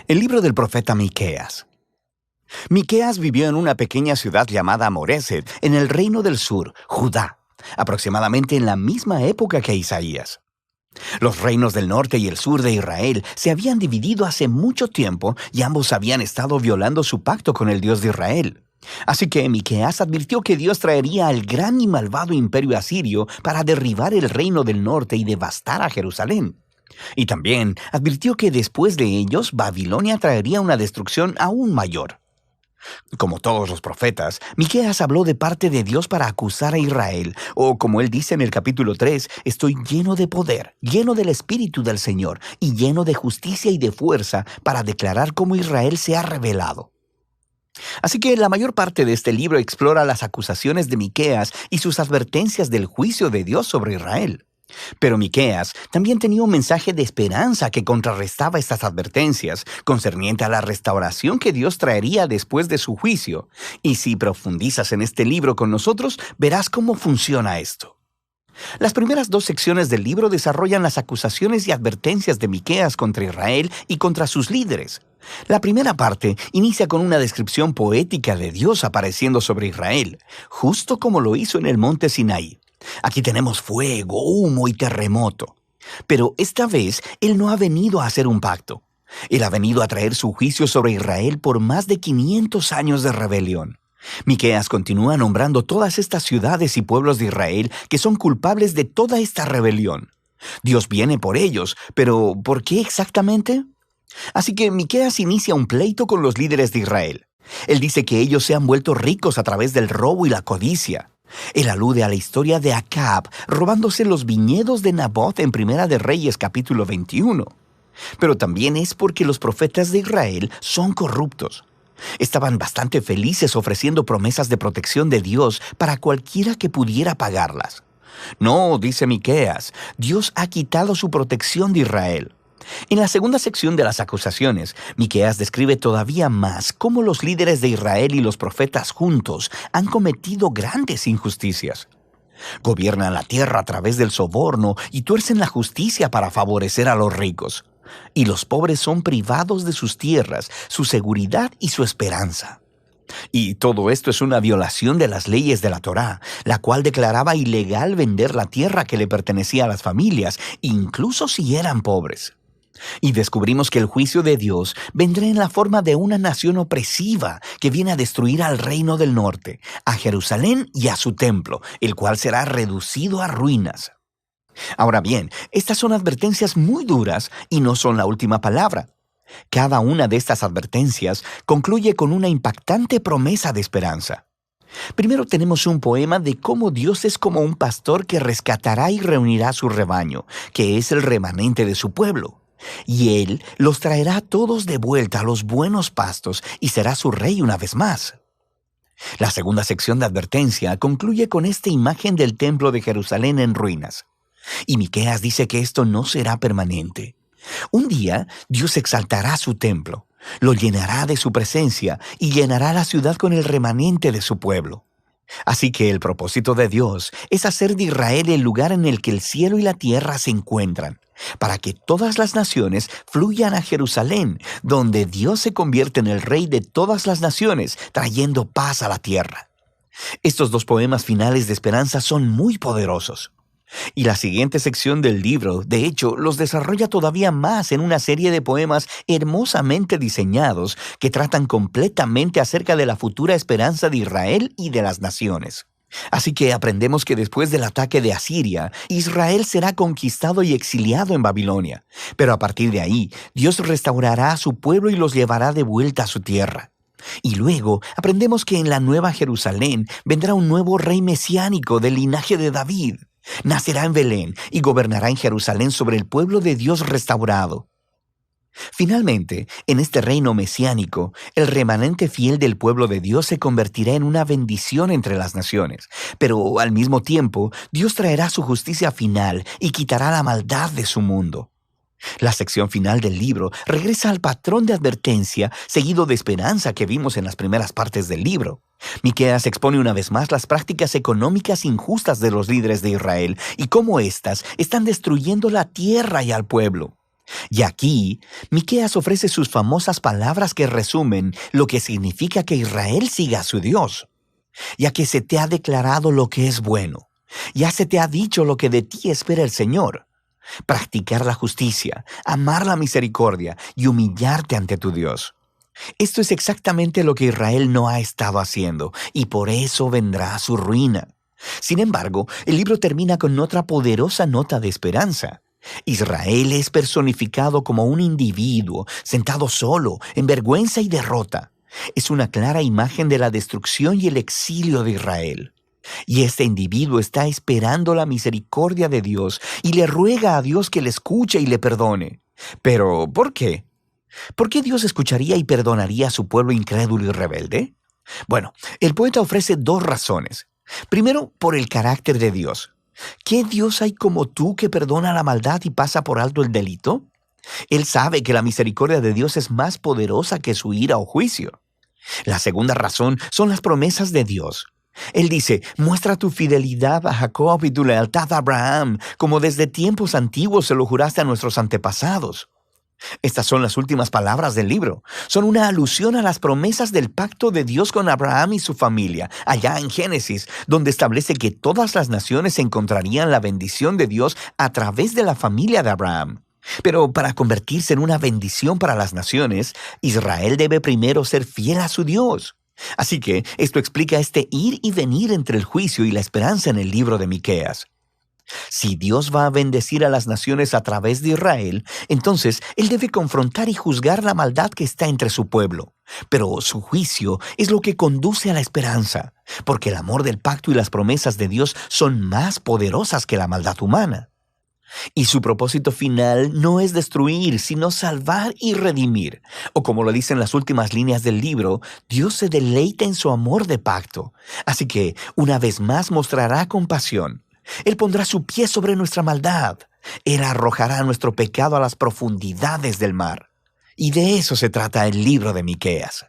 El libro del profeta Miqueas. Miqueas vivió en una pequeña ciudad llamada Moreset, en el reino del sur, Judá, aproximadamente en la misma época que Isaías. Los reinos del norte y el sur de Israel se habían dividido hace mucho tiempo y ambos habían estado violando su pacto con el Dios de Israel. Así que Miqueas advirtió que Dios traería al gran y malvado imperio asirio para derribar el reino del norte y devastar a Jerusalén. Y también advirtió que después de ellos, Babilonia traería una destrucción aún mayor. Como todos los profetas, Miqueas habló de parte de Dios para acusar a Israel, o como él dice en el capítulo 3, estoy lleno de poder, lleno del Espíritu del Señor, y lleno de justicia y de fuerza para declarar cómo Israel se ha rebelado. Así que la mayor parte de este libro explora las acusaciones de Miqueas y sus advertencias del juicio de Dios sobre Israel. Pero Miqueas también tenía un mensaje de esperanza que contrarrestaba estas advertencias, concerniente a la restauración que Dios traería después de su juicio. Y si profundizas en este libro con nosotros, verás cómo funciona esto. Las primeras dos secciones del libro desarrollan las acusaciones y advertencias de Miqueas contra Israel y contra sus líderes. La primera parte inicia con una descripción poética de Dios apareciendo sobre Israel, justo como lo hizo en el monte Sinaí. Aquí tenemos fuego, humo y terremoto. Pero esta vez Él no ha venido a hacer un pacto. Él ha venido a traer su juicio sobre Israel por más de 500 años de rebelión. Miqueas continúa nombrando todas estas ciudades y pueblos de Israel que son culpables de toda esta rebelión. Dios viene por ellos, pero ¿por qué exactamente? Así que Miqueas inicia un pleito con los líderes de Israel. Él dice que ellos se han vuelto ricos a través del robo y la codicia. Él alude a la historia de Acab robándose los viñedos de Nabot en Primera de Reyes capítulo 21. Pero también es porque los profetas de Israel son corruptos. Estaban bastante felices ofreciendo promesas de protección de Dios para cualquiera que pudiera pagarlas. No, dice Miqueas, Dios ha quitado su protección de Israel. En la segunda sección de las acusaciones, Miqueas describe todavía más cómo los líderes de Israel y los profetas juntos han cometido grandes injusticias. Gobiernan la tierra a través del soborno y tuercen la justicia para favorecer a los ricos. Y los pobres son privados de sus tierras, su seguridad y su esperanza. Y todo esto es una violación de las leyes de la Torá, la cual declaraba ilegal vender la tierra que le pertenecía a las familias, incluso si eran pobres. Y descubrimos que el juicio de Dios vendrá en la forma de una nación opresiva que viene a destruir al reino del norte, a Jerusalén y a su templo, el cual será reducido a ruinas. Ahora bien, estas son advertencias muy duras y no son la última palabra. Cada una de estas advertencias concluye con una impactante promesa de esperanza. Primero tenemos un poema de cómo Dios es como un pastor que rescatará y reunirá su rebaño, que es el remanente de su pueblo. Y Él los traerá todos de vuelta a los buenos pastos y será su rey una vez más. La segunda sección de advertencia concluye con esta imagen del templo de Jerusalén en ruinas. Y Miqueas dice que esto no será permanente. Un día Dios exaltará su templo, lo llenará de su presencia y llenará la ciudad con el remanente de su pueblo. Así que el propósito de Dios es hacer de Israel el lugar en el que el cielo y la tierra se encuentran, para que todas las naciones fluyan a Jerusalén, donde Dios se convierte en el rey de todas las naciones, trayendo paz a la tierra. Estos dos poemas finales de esperanza son muy poderosos. Y la siguiente sección del libro, de hecho, los desarrolla todavía más en una serie de poemas hermosamente diseñados que tratan completamente acerca de la futura esperanza de Israel y de las naciones. Así que aprendemos que después del ataque de Asiria, Israel será conquistado y exiliado en Babilonia. Pero a partir de ahí, Dios restaurará a su pueblo y los llevará de vuelta a su tierra. Y luego aprendemos que en la Nueva Jerusalén vendrá un nuevo rey mesiánico del linaje de David. Nacerá en Belén y gobernará en Jerusalén sobre el pueblo de Dios restaurado. Finalmente, en este reino mesiánico, el remanente fiel del pueblo de Dios se convertirá en una bendición entre las naciones. Pero al mismo tiempo, Dios traerá su justicia final y quitará la maldad de su mundo. La sección final del libro regresa al patrón de advertencia seguido de esperanza que vimos en las primeras partes del libro. Miqueas expone una vez más las prácticas económicas injustas de los líderes de Israel y cómo éstas están destruyendo la tierra y al pueblo. Y aquí, Miqueas ofrece sus famosas palabras que resumen lo que significa que Israel siga a su Dios. Ya que se te ha declarado lo que es bueno, ya se te ha dicho lo que de ti espera el Señor. Practicar la justicia, amar la misericordia y humillarte ante tu Dios. Esto es exactamente lo que Israel no ha estado haciendo, y por eso vendrá su ruina. Sin embargo, el libro termina con otra poderosa nota de esperanza. Israel es personificado como un individuo, sentado solo, en vergüenza y derrota. Es una clara imagen de la destrucción y el exilio de Israel. Y este individuo está esperando la misericordia de Dios y le ruega a Dios que le escuche y le perdone. Pero, ¿por qué? ¿Por qué Dios escucharía y perdonaría a su pueblo incrédulo y rebelde? Bueno, el poeta ofrece dos razones. Primero, por el carácter de Dios. ¿Qué Dios hay como tú que perdona la maldad y pasa por alto el delito? Él sabe que la misericordia de Dios es más poderosa que su ira o juicio. La segunda razón son las promesas de Dios. Él dice, muestra tu fidelidad a Jacob y tu lealtad a Abraham, como desde tiempos antiguos se lo juraste a nuestros antepasados. Estas son las últimas palabras del libro. Son una alusión a las promesas del pacto de Dios con Abraham y su familia, allá en Génesis, donde establece que todas las naciones encontrarían la bendición de Dios a través de la familia de Abraham. Pero para convertirse en una bendición para las naciones, Israel debe primero ser fiel a su Dios. Así que esto explica este ir y venir entre el juicio y la esperanza en el libro de Miqueas. Si Dios va a bendecir a las naciones a través de Israel, entonces Él debe confrontar y juzgar la maldad que está entre su pueblo. Pero su juicio es lo que conduce a la esperanza, porque el amor del pacto y las promesas de Dios son más poderosas que la maldad humana. Y su propósito final no es destruir, sino salvar y redimir. O como lo dicen las últimas líneas del libro, Dios se deleita en su amor de pacto. Así que, una vez más mostrará compasión. Él pondrá su pie sobre nuestra maldad. Él arrojará nuestro pecado a las profundidades del mar. Y de eso se trata el libro de Miqueas.